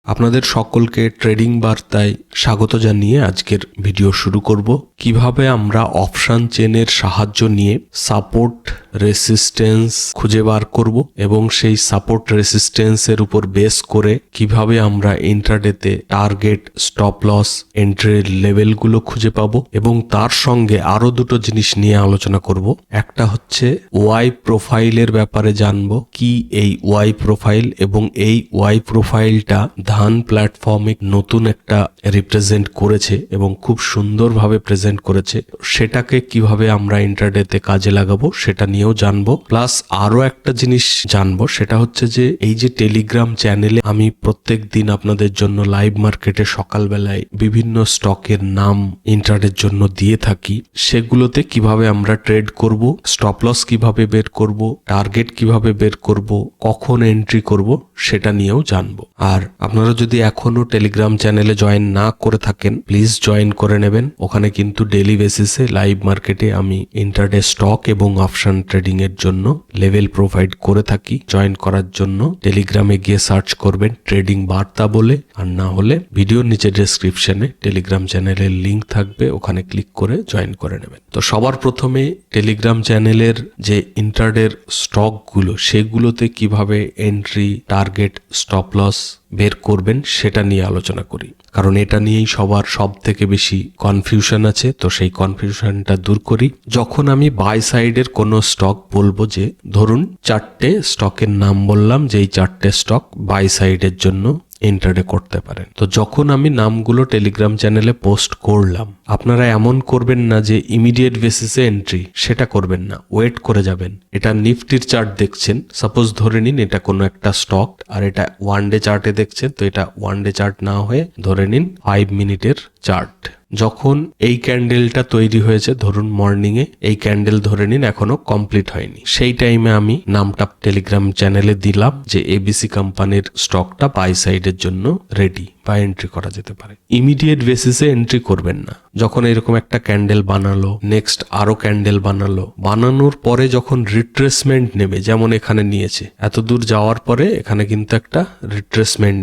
আপনাদের সকলকে ট্রেডিং বার্তায় স্বাগত জানিয়ে আজকের ভিডিও শুরু করব। কিভাবে আমরা অপশন চেনের সাহায্য নিয়ে সাপোর্ট রেসিস্টেন্স খুঁজে বার করব এবং সেই সাপোর্ট রেসিস্টেন্সের উপর বেস করে কিভাবে আমরা ইন্ট্রাডেতে টার্গেট, স্টপ লস, এন্ট্রির লেভেলগুলো খুঁজে পাবো এবং তার সঙ্গে আরো দুটো জিনিস নিয়ে আলোচনা করব। একটা হচ্ছে ওয়াই প্রোফাইলের ব্যাপারে জানবো, কি এই ওয়াই প্রোফাইল এবং এই ওয়াই প্রোফাইলটা ধান প্ল্যাটফর্মে নতুন একটা রিপ্রেজেন্ট করেছে এবং খুব সুন্দরভাবে প্রেজেন্ট করেছে। সেটাকে কিভাবে আমরা ইন্ট্রাডেতে কাজে লাগাবো সেটা নিয়েও জানবো। প্লাস আরো একটা জিনিস জানবো, সেটা হচ্ছে যে এই যে টেলিগ্রাম চ্যানেলে আমি প্রত্যেক দিন আপনাদের জন্য লাইভ মার্কেটে সকালবেলায় বিভিন্ন স্টকের নাম ইন্ট্রাডের জন্য দিয়ে থাকি, সেগুলোতে কিভাবে আমরা ট্রেড করব, স্টপ লস কিভাবে বের করব, টার্গেট কিভাবে বের করব, কখন এন্ট্রি করব সেটা নিয়েও জানবো। আর আপনারা যদি এখনো টেলিগ্রাম চ্যানেলে জয়েন না করে থাকেন, প্লিজ জয়েন করে নেবেন। ওখানে কিন্তু ডেইলি বেসিসে লাইভ মার্কেটে আমি ইন্টারডে স্টক এবং অপশন ট্রেডিং এর জন্য লেভেল প্রোভাইড করে থাকি। জয়েন করার জন্য টেলিগ্রামে গিয়ে সার্চ করবেন ট্রেডিং বার্তা বলে, আর না হলে ভিডিওর নিচে ডেসক্রিপশনে টেলিগ্রাম চ্যানেলের লিংক থাকবে, ওখানে ক্লিক করে জয়েন করে নেবেন। তো সবার প্রথমে টেলিগ্রাম চ্যানেলের যে ইন্টারডের স্টকগুলো সেগুলোতে কিভাবে এন্ট্রি, টার্গেট, স্টপ লস বের করবেন সেটা নিয়ে আলোচনা করি, কারণ এটা নিয়েই সবার সব থেকে বেশি কনফিউশন আছে। তো সেই কনফিউশনটা দূর করি। যখন আমি বাই সাইডের কোনো স্টক বলবো, যে ধরুন 4টে স্টকের নাম বললাম যে এই 4টে স্টক বাই সাইডের জন্য ইন্টারডে করতে পারেন, তো যখন আমি নামগুলো টেলিগ্রাম চ্যানেলে পোস্ট করলাম, আপনারা এমন করবেন না যে ইমিডিয়েট বেসিসে এন্ট্রি, সেটা করবেন না, ওয়েট করে যাবেন। এটা নিফটির চার্ট দেখছেন, সাপোজ ধরে নিন এটা কোনো একটা স্টক, আর এটা ওয়ান ডে চার্টে দেখছেন, তো এটা ওয়ান ডে চার্ট না হয়ে ধরে নিন 5 মিনিটের চার্ট। যখন এই ক্যান্ডেলটা তৈরি হয়েছে, ধরুন মর্নিং এ, এই ক্যান্ডেল ধরে নিন এখনো কমপ্লিট হয়নি, সেই টাইমে আমি নামটা টেলিগ্রাম চ্যানেলে দিলাম যে এবিসি কোম্পানির স্টকটা বাই সাইডের জন্য রেডি বা এন্ট্রি করা যেতে পারে। ইমিডিয়েট বেসিসে এন্ট্রি করবেন না। যখন এরকম একটা ক্যান্ডেল বানালো, নেক্সট আরো ক্যান্ডেল বানালো, বানানোর পরে যখন রিট্রেসমেন্ট নেবে, যেমন এখানে নিয়েছে, এত দূর যাওয়ার পরে এখানে কিন্তু একটা রিট্রেসমেন্ট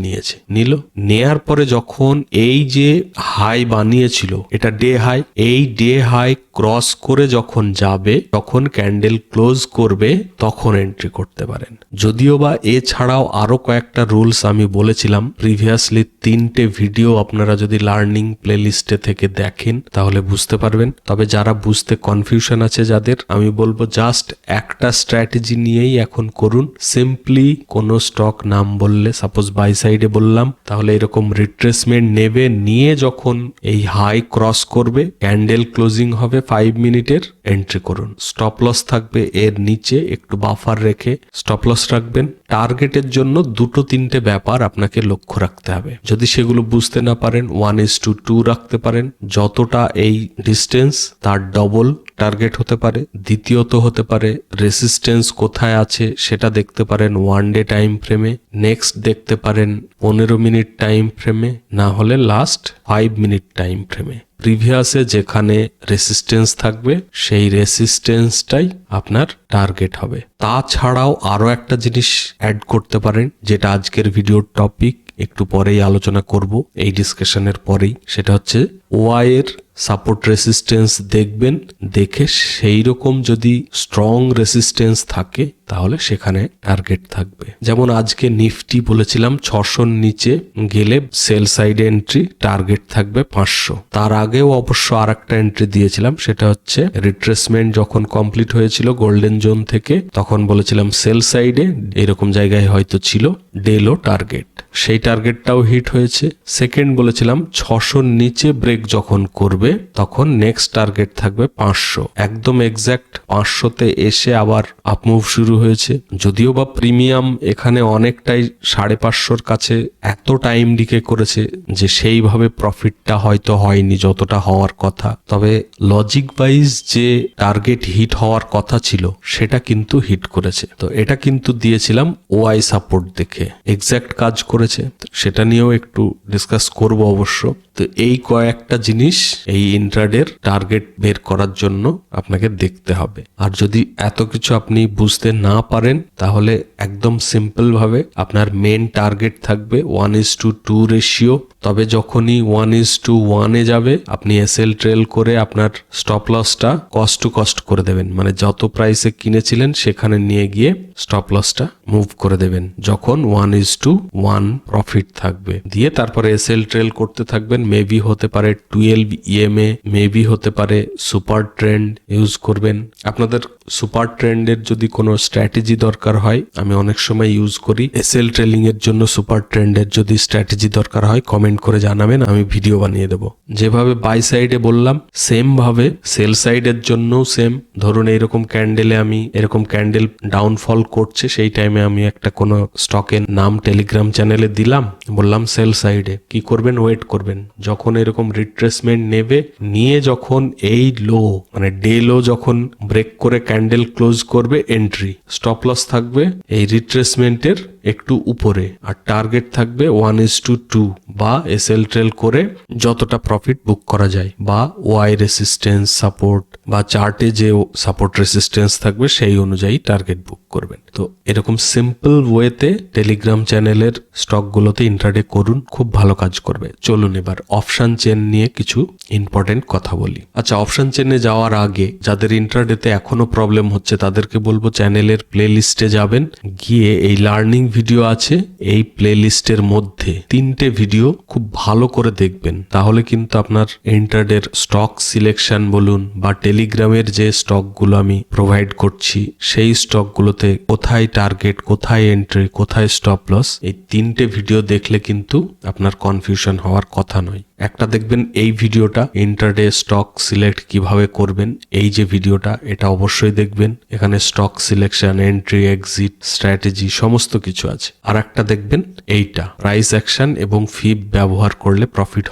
নিল, নেয়ার পরে যখন এই যে হাই বানিয়েছিল, এটা ডে হাই, এই ডে হাই ক্রস করে যখন যাবে, তখন ক্যান্ডেল ক্লোজ করবে, তখন এন্ট্রি করতে পারেন। যদিও বা এছাড়াও আরো কয়েকটা রুলস আমি বলেছিলাম প্রিভিয়াসলি, 3টে ভিডিও আপনারা যদি লার্নিং প্লেলিস্টে থেকে দেখেন তাহলে বুঝতে পারবেন। তবে যারা বুঝতে কনফিউশন আছে যাদের, আমি বলবো জাস্ট একটা স্ট্র্যাটেজি নিয়েই এখন করুন। সিম্পলি কোনো স্টক নাম বললে, সাপোজ বাই সাইডে বললাম, তাহলে এরকম রিট্রেসমেন্ট নেবে, নিয়ে যখন এই হাই ক্রস করবে, ক্যান্ডেল ক্লোজিং হবে 5 মিনিটের, এন্ট্রি করুন। স্টপ লস থাকবে এর নিচে, একটু বাফার রেখে স্টপ লস রাখবেন। টার্গেটের জন্য 2-3টে ব্যাপার আপনাকে লক্ষ্য রাখতে হবে। যদি সেগুলো বুঝতে না পারেন, 1:2 রাখতে পারেন। যতটা এই ডিস্টেন্স তার ডবল টার্গেট হতে পারে। দ্বিতীয়ত হতে পারে রেসিস্টেন্স কোথায় আছে সেটা দেখতে পারেন ওয়ান ডে টাইম ফ্রেমে, নেক্সট দেখতে পারেন 15 মিনিট টাইম ফ্রেমে, না হলে লাস্ট 5 মিনিট টাইম ফ্রেমে। প্রিভিয়াসে যেখানে রেসিস্টেন্স থাকবে সেই রেসিস্টেন্সটাই আপনার টার্গেট হবে। তাছাড়াও আরো একটা জিনিস অ্যাড করতে পারেন, যেটা আজকের ভিডিওর টপিক, একটু পরেই আলোচনা করব এই ডিসকাশনের পরেই, সেটা হচ্ছে ওয়াই এর সাপোর্ট রেসিস্টেন্স দেখবেন, দেখে সেই রকম যদি স্ট্রং রেসিস্টেন্স থাকে তাহলে সেখানে টার্গেট থাকবে। যেমন আজকে নিফটি বলেছিলাম 600 নিচে গেলে সেল সাইডে এন্ট্রি, টার্গেট থাকবে 500। তার আগেও অবশ্য আর একটা এন্ট্রি দিয়েছিলাম, সেটা হচ্ছে রিট্রেসমেন্ট যখন কমপ্লিট হয়েছিল গোল্ডেন জোন থেকে, তখন বলেছিলাম সেল সাইডে এরকম জায়গায় হয়তো ছিল ডেলো টার্গেট, সেই টার্গেটটাও হিট হয়েছে। সেকেন্ড বলেছিলাম 600 নিচে ব্রেক যখন করবে তখন নেক্সট টার্গেট থাকবে 500। একদম এক্স্যাক্ট 500তে এসে আবার আপমুভ শুরু হয়েছে। যদিও বা প্রিমিয়াম এখানে অনেকটাই 550-র কাছে এত টাইম ডিকে করেছে যে সেইভাবে প্রফিটটা হয়তো হয়নি যতটা হওয়ার কথা, তবে লজিক ওয়াইজ যে টার্গেট হিট হওয়ার কথা ছিল সেটা কিন্তু হিট করেছে। তো এটা কিন্তু দিয়েছিলাম ওআই সাপোর্ট দেখে, এক্স্যাক্ট কাজ করেছে। সেটা নিয়েও একটু ডিসকাস করব অবশ্য। তো এই কয়েকটা জিনিস এই ইন্ট্রাডের টার্গেট বের করার জন্য আপনাকে দেখতে হবে। আর যদি এত কিছু আপনি বুঝতে না না পারেন তাহলে একদম সিম্পল ভাবে আপনার মেন টার্গেট থাকবে 1:2 রেশিও। তবে যখনই 1:1 যাবে আপনি এসএল ট্রেল করে আপনার স্টপ লসটা কস্ট টু কস্ট করে দেবেন, মানে যত প্রাইসে কিনেছিলেন সেখানে নিয়ে গিয়ে স্টপ লসটা মুভ করে দেবেন যখন 1:1 প্রফিট থাকবে, দিয়ে তারপরে এসএল ট্রেল করতে থাকবেন। মেবি হতে পারে 12 EMA, মেবি হতে পারে সুপার ট্রেন্ড ইউজ করবেন। আপনাদের সুপার ট্রেন্ডের যদি কোনো স্ট্র্যাটেজি দরকার হয়, আমি অনেক সময় ইউজ করি। এসএল ট্রেলিং এর জন্য সুপার ট্রেন্ডের যদি স্ট্র্যাটেজি দরকার হয় কমেন্ট করে জানাবেন, আমি ভিডিও বানিয়ে দেবো। যেভাবে বাই সাইডে বললাম সেম ভাবে সেল সাইডের জন্য সেম। ধরুন এইরকম ক্যান্ডেলে আমি এরকম ক্যান্ডেল ডাউনফল করছে, সেই টাইমে আমি একটা কোনো স্টকের নাম টেলিগ্রাম চ্যানেলে দিলাম, বললাম সেল সাইডে কি করবেন, ওয়েট করবেন। যখন এরকম রিট্রেসমেন্ট নেবে, নিয়ে যখন এই লো মানে ডে লো যখন ব্রেক করে ক্যান্ডেল ক্লোজ করবে, এন্ট্রি। স্টপ লস থাকবে এই রিট্রেসমেন্টের একটু উপরে, আর টার্গেট থাকবে 1:2 বা এসএল ট্রেল করে যতটা প্রফিট বুক করা যায়, বা ওয়াই রেসিস্টেন্স সাপোর্ট বা চার্টে যে সাপোর্ট রেসিস্টেন্স থাকবে সেই অনুযায়ী টার্গেট বুক করবেন। তো এরকম সিম্পল ওয়েতে টেলিগ্রাম চ্যানেলের স্টকগুলোতে ইন্ট্রাডে করুন, খুব ভালো কাজ করবে। চলুন এবার অপশন চেন নিয়ে কিছু ইম্পর্টেন্ট কথা বলি। আচ্ছা, অপশন চেনে যাওয়ার আগে যাদের ইন্ট্রাডেতে এখনো প্রবলেম হচ্ছে তাদেরকে বলবো চ্যানেলের প্লে লিস্টে যাবেন, গিয়ে এই লার্নিং ভিডিও আছে, এই প্লে লিস্টের মধ্যে 3টে ভিডিও খুব ভালো করে দেখবেন। তাহলে কিন্তু আপনার ইন্ট্রাডের স্টক সিলেকশন বলুন বা টেলিগ্রামের যে স্টকগুলো আমি প্রোভাইড করছি সেই স্টকগুলোতে কোথায় টার্গেট, কোথায় এন্ট্রি, কোথায় স্টপ লস, এই 3টে ভিডিও দেখলে কিন্তু আপনার কনফিউশন হওয়ার কথা নয়। একটা দেখবেন এই ভিডিওটা, ইন্ট্রাডে স্টক সিলেক্ট কিভাবে করবেন, এই যে ভিডিওটা, এটা অবশ্যই দেখবেন। এখানে stock selection, entry, exit, strategy সমস্ত কিছু আছে। আর একটা দেখবেন এইটা, প্রাইস অ্যাকশন এবং ফিব ব্যবহার করলে প্রফিট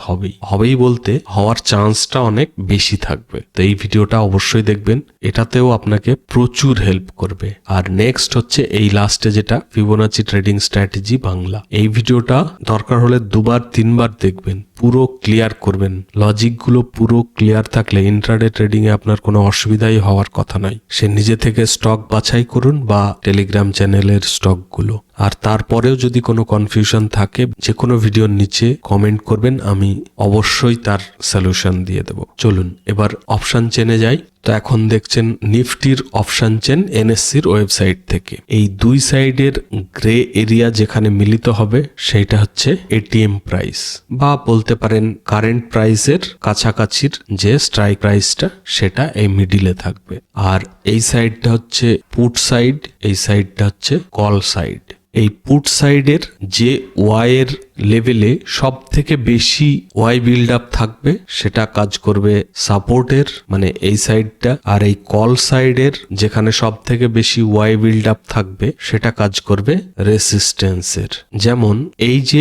হবেই বলতে হওয়ার চান্সটা অনেক বেশি থাকবে। তো এই ভিডিওটা অবশ্যই দেখবেন, এটাতেও আপনাকে প্রচুর হেল্প করবে। আর নেক্সট হচ্ছে এই লাস্টে যেটা, ফিবোনাচি ট্রেডিং স্ট্র্যাটেজি বাংলা, এই ভিডিওটা দরকার হলে 2-3বার দেখবেন, পুরো ক্লিয়ার করবেন। লজিকগুলো পুরো ক্লিয়ার থাকলে ইন্ট্রাডে ট্রেডিং এ আপনার কোনো অসুবিধাই হওয়ার কথা নয়। সে নিজে থেকে স্টক বাছাই করুন বা টেলিগ্রাম চ্যানেলের স্টকগুলো। আর তারপরেও যদি কোনো কনফিউশন থাকে, যে কোনো ভিডিওর নিচে কমেন্ট করবেন, আমি অবশ্যই তার সলিউশন দিয়ে দেব। চলুন এবার অপশন চেনে যাই। তো এখন দেখছেন নিফটির অপশন চেন এনএসসির ওয়েবসাইট থেকে। এই দুই সাইডের গ্রে এরিয়া যেখানে মিলিত হবে সেইটা হচ্ছে এটিএম প্রাইস, বা বলতে পারেন কারেন্ট প্রাইসের কাছাকাছির যে স্ট্রাইক প্রাইসটা, সেটা এই মিডিলে থাকবে। আর এই সাইডটা হচ্ছে পুট সাইড, এই সাইডটা হচ্ছে কল সাইড। এই পুট সাইডের যে ওয়াই এর লেভেলে সব থেকে বেশি ওয়াই বিল্ড আপ থাকবে সেটা কাজ করবে সাপোর্টের, মানে এই সাইডটা। আর এই কল সাইডের যেখানে সব থেকে বেশি ওয়াই বিল্ড আপ থাকবে সেটা কাজ করবে রেসিস্টেন্সের। যেমন এই যে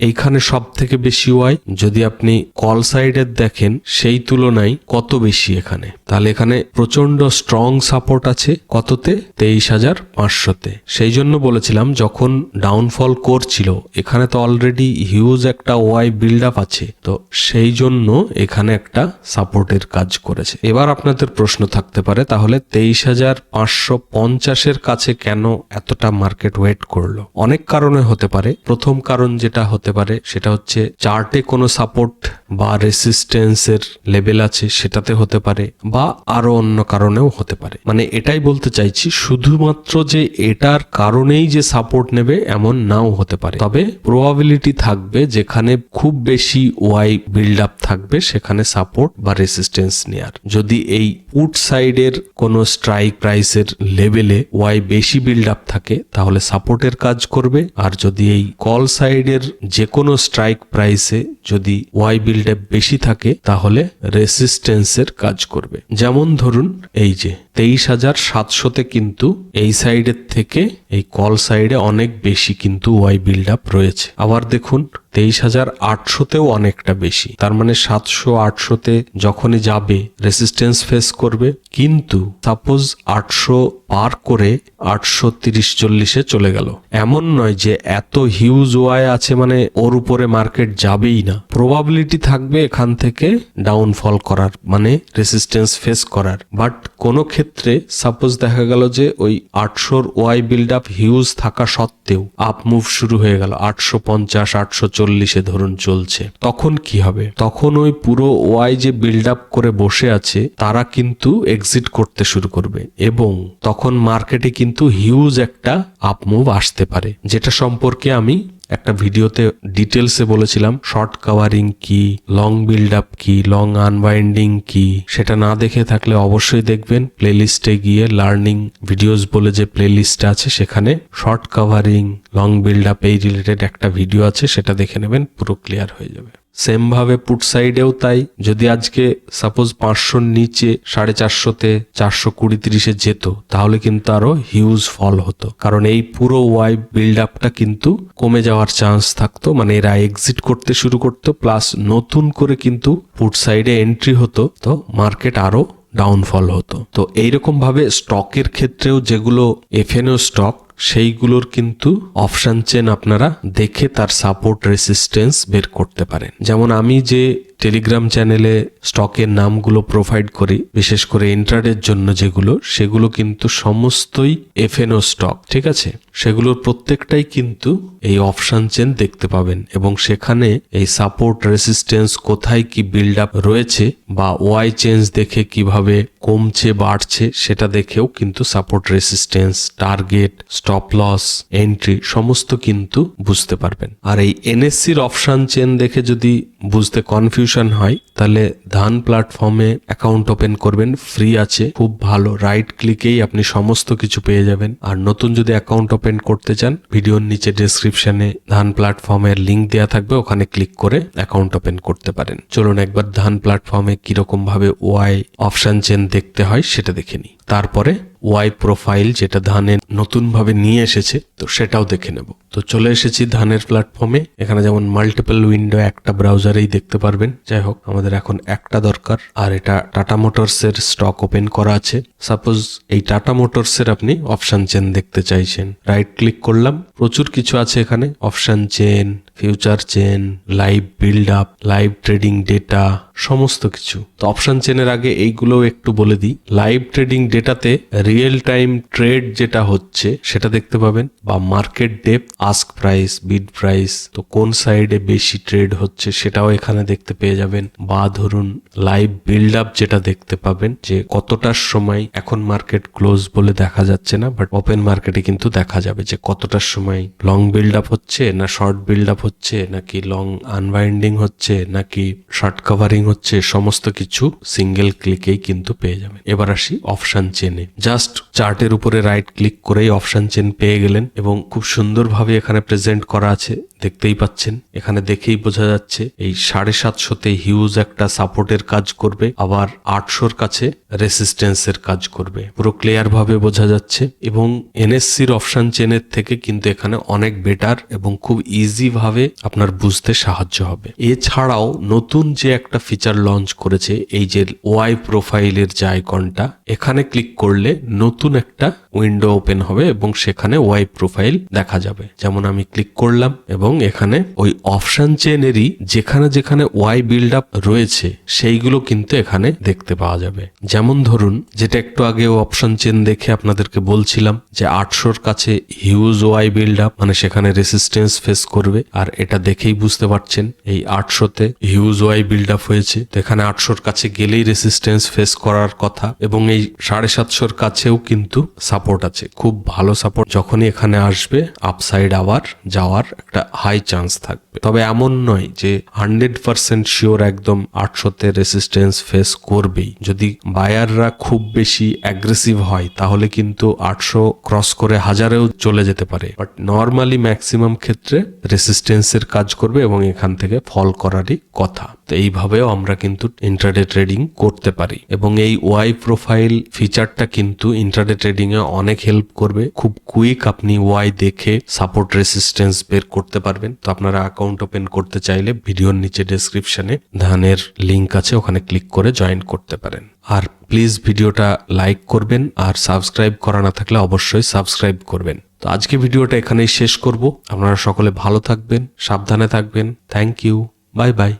এইখানে সব থেকে বেশি ওয়াই, যদি আপনি কল সাইডের দেখেন সেই তুলনায় কত বেশি এখানে, তাহলে এখানে প্রচন্ড স্ট্রং সাপোর্ট আছে কততে, 23,500-তে। সেই জন্য বলেছিলাম যখন ডাউনফল করছিল এখানে তো অলরেডি হিউজ একটা ওয়াই বিল্ড আপ আছে, তো সেই জন্য এখানে একটা সাপোর্টের কাজ করেছে। এবার আপনাদের প্রশ্ন থাকতে পারে, তাহলে 23,550-এর কাছে কেন এতটা মার্কেট ওয়েট করলো? অনেক কারণে হতে পারে। প্রথম কারণ যেটা হতে পারে সেটা হচ্ছে চার্টে কোনো সাপোর্ট বা রেসিস্টেন্সের লেভেল আছে সেটাতে হতে পারে, বা আরো অন্য কারণেও হতে পারে। মানে এটাই বলতে চাইছি, শুধুমাত্র যে এটার কারণেই যে সাপোর্ট নেবে এমন নাও হতে পারে। তবে প্রবাবিলিটি থাকবে যেখানে খুব বেশি ওয়াই বিল্ড আপ থাকবে সেখানে সাপোর্ট বা রেসিস্টেন্স নেয়ার। যদি এই পুট সাইডের কোনো স্ট্রাইক প্রাইসের লেভেলে ওয়াই বেশি বিল্ড আপ থাকে তাহলে সাপোর্টের কাজ করবে, আর যদি এই কল সাইডের যে কোনো স্ট্রাইক প্রাইসে যদি ওয়াই বিল্ড আপ বেশি থাকে তাহলে রেসিস্টেন্সের কাজ করবে। যেমন ধরুন এই যে 23,700-তে কিন্তু এই সাইডের থেকে এই কল সাইডে অনেক বেশি কিন্তু ওয়াই বিল্ড আপ রয়েছে। আবার দেখুন 23,800তেও অনেকটা বেশি। তার মানে 700-800তে যখনই যাবে রেসিস্টেন্স ফেস করবে, কিন্তু সাপোজ 800 পার করে 830-40-এ চলে গেল, এমন নয় যে এত হিউজ ওয়াই আছে মানে ওর উপরে মার্কেট যাবেই না। প্রবাবিলিটি থাকবে এখান থেকে ডাউনফল করার, মানে রেসিস্টেন্স ফেস করার। বাট কোনো ক্ষেত্রে সাপোজ দেখা গেল যে ওই 800-র ওয়াই বিল্ড আপ হিউজ থাকা সত্ত্বেও আপ মুভ শুরু হয়ে গেল 850-840-এ ধরুন চলছে, তখন কি হবে? তখন ওই পুরো ওয়াই যে বিল্ড আপ করে বসে আছে তারা কিন্তু এক্সিট করতে শুরু করবে, এবং তখন মার্কেটে কিন্তু হিউজ একটা আপ মুভ আসতে পারে, যেটা সম্পর্কে আমি একটা ভিডিওতে ডিটেলসে বলেছিলাম। শর্ট কাভারিং কি, লং বিল্ড আপ কি, লং আনওয়াইন্ডিং কি, সেটা না দেখে থাকলে অবশ্যই দেখবেন। প্লেলিস্টে গিয়ে লার্নিং ভিডিওস বলে যে প্লেলিস্ট আছে, সেখানে short covering, long build up এই রিলেটেড একটা ভিডিও আছে, সেটা দেখে নেবেন, পুরো ক্লিয়ার হয়ে যাবে। সেম ভাবে পুট সাইডেও তাই। যদি আজকে সাপোজ 500-র নিচে 450-তে 420-30-এ যেত, তাহলে কিন্তু আরো হিউজ ফল হতো, কারণ এই পুরো ওয়াই বিল্ড আপটা কিন্তু কমে যাওয়ার চান্স থাকতো, মানে এরা এক্সিট করতে শুরু করতো, প্লাস নতুন করে কিন্তু পুট সাইডে এন্ট্রি হতো, তো মার্কেট আরো ডাউনফল হতো। তো এইরকম ভাবে স্টকের ক্ষেত্রেও যেগুলো এফএনও স্টক, সেইগুলোর কিন্তু অপশন চেন আপনারা দেখে তার সাপোর্ট রেসিস্টেন্স বের করতে পারেন। যেমন আমি যে টেলিগ্রাম চ্যানেলে স্টকের নামগুলো প্রোভাইড করি, বিশেষ করে ইন্ট্রাডের জন্য যেগুলো, সেগুলো কিন্তু সমস্তই এফএনও স্টক, ঠিক আছে? সেগুলোর প্রত্যেকটাই কিন্তু এই অপশন চেন দেখতে পাবেন, এবং সেখানে এই সাপোর্ট রেসিস্টেন্স কোথায় কি বিল্ড আপ রয়েছে, বা ওয়াই চেঞ্জ দেখে কিভাবে কমছে বাড়ছে সেটা দেখেও কিন্তু support resistance, target, stop loss, entry সমস্ত কিন্তু বুঝতে পারবেন। আর এই এনএসসির অপশন চেন দেখে যদি বুঝতে কনফিউশন হয়, তাহলে ধান প্ল্যাটফর্মে অ্যাকাউন্ট ওপেন করবেন, ফ্রি আছে, খুব ভালো, রাইট ক্লিকেই আপনি সমস্ত কিছু পেয়ে যাবেন। আর নতুন যদি অ্যাকাউন্ট ওপেন করতে চান, ভিডিওর নিচে ডেসক্রিপশনে ধান প্ল্যাটফর্মের লিঙ্ক দেওয়া থাকবে, ওখানে ক্লিক করে অ্যাকাউন্ট ওপেন করতে পারেন। চলুন একবার ধান প্ল্যাটফর্মে কিরকম ভাবে ওয়াই অপশন চেন দেখতে হয় সেটা দেখে নিই। তারপরে ওয়াই প্রোফাইল, যেটা ধানে নতুন ভাবে নিয়ে এসেছে, তো সেটাও দেখে নেব। তো চলে এসেছি ধানের প্ল্যাটফর্মে। এখানে যেমন মাল্টিপল উইন্ডো একটা ব্রাউজারেই দেখতে পারবেন। যাই হোক, আমাদের এখন একটা দরকার, আর এটা টাটা মোটরস এর স্টক ওপেন করা আছে। সাপোজ এই টাটা মোটরস এর আপনি অপশন চেন দেখতে চাইছেন, রাইট ক্লিক করলাম, প্রচুর কিছু আছে এখানে, option chain, future chain, live build up, live trading data, সমস্ত কিছু। তো অপশন চেনের আগে এইগুলো একটু বলে দিই। লাইভ ট্রেডিং ডেটাতে রিয়েল টাইম ট্রেড যেটা হচ্ছে সেটা দেখতে পাবেন, বা মার্কেট ডেপথ, আস্ক প্রাইস, বিড প্রাইস, তো কোন সাইডে বেশি ট্রেড হচ্ছে সেটাও এখানে দেখতে পেয়ে যাবেন। বা ধরুন লাইভ বিল্ড আপ যেটা দেখতে পাবেন, যে কতটার সময়, এখন মার্কেট ক্লোজ বলে দেখা যাচ্ছে না, বাট ওপেন মার্কেটে কিন্তু দেখা যাবে যে কতটার সময় লং বিল্ড আপ হচ্ছে, না শর্ট বিল্ড আপ হচ্ছে, নাকি লং আনওয়াইন্ডিং হচ্ছে, নাকি শর্ট কাভারিং হচ্ছে, সমস্ত কিছু সিঙ্গেল ক্লিকেই কিন্তু পেয়ে যাবেন। এবার আসি অপশন চেনে। জাস্ট চার্টের উপরে রাইট ক্লিক করেই অপশন চেন পেয়ে গেলেন, এবং খুব সুন্দরভাবে এখানে প্রেজেন্ট করা আছে, দেখতেই পাচ্ছেন। এখানে দেখেই বোঝা যাচ্ছে এই 750-তে হিউজ একটা সাপোর্টের কাজ করবে, আবার 800-র কাছে রেসিস্টেন্সের কাজ করবে, পুরো ক্লিয়ার ভাবে বোঝা যাচ্ছে। এবং এনএসসির অপশন চেনের থেকে কিন্তু এখানে অনেক বেটার এবং খুব ইজি ভাবে আপনার বুঝতে সাহায্য হবে। এছাড়াও নতুন যে একটা ফিচার লঞ্চ করেছে, এই যে ওয়াই প্রোফাইলের যে আইকনটা, এখানে ক্লিক করলে নতুন একটা উইন্ডো ওপেন হবে এবং সেখানে ওয়াই প্রোফাইল দেখা যাবে। যেমন আমি ক্লিক করলাম, এবং এখানে ওই অপশন চেনেরই যেখানে যেখানে ওয়াই বিল্ড আপ রয়েছে সেইগুলো কিন্তু এখানে দেখতে পাওয়া যাবে। যেমন ধরুন, যেটা একটু আগে অপশন চেন দেখে আপনাদেরকে বলছিলাম যে 800-র কাছে হিউজ ওয়াই বিল্ড আপ, মানে সেখানে রেসিস্টেন্স ফেস করবে, আর এটা দেখেই বুঝতে পারছেন এই 800-তে হিউজ ওয়াই বিল্ড আপ হয়েছে। তো এখানে 800-র কাছে গেলেই রেসিস্টেন্স ফেস করার কথা, এবং এই 750-র কাছেও কিন্তু সাপোর্ট আছে, খুব ভালো সাপোর্ট। যখনই এখানে আসবে আপসাইড আবার যাওয়ার একটা হাই চান্স থাকবে। তবে এমন নয় যে 100% শিওর একদম 800-তে রেসিস্টেন্স ফেস করবেই। যদি বায়াররা খুব বেশি অ্যাগ্রেসিভ হয় তাহলে কিন্তু 800 ক্রস করে 1000-এও চলে যেতে পারে, বাট নর্মালি ম্যাক্সিমাম ক্ষেত্রে রেসিস্টেন্সের কাজ করবে এবং এখান থেকে ফল করারই কথা। তো এইভাবেও আমরা কিন্তু ইন্ট্রাডে ট্রেডিং করতে পারি এবং এই ওয়াই প্রোফাইল ফিচারটা কিন্তু ইন্ট্রাডে ট্রেডিং এ অনেক হেল্প করবে। খুব কুইক আপনি ওয়াই দেখে সাপোর্ট রেসিস্টেন্স বের করতে পারবেন। তো আপনারা অ্যাকাউন্ট ওপেন করতে চাইলে ভিডিওর নিচে ডেসক্রিপশনে ধানের লিংক আছে, ওখানে ক্লিক করে জয়েন করতে পারেন। আর প্লিজ ভিডিওটা লাইক করবেন, আর সাবস্ক্রাইব করা না থাকলে অবশ্যই সাবস্ক্রাইব করবেন। তো আজকে ভিডিওটা এখানেই শেষ করব। আপনারা সকলে ভালো থাকবেন, সাবধানে থাকবেন। Thank you, bye by.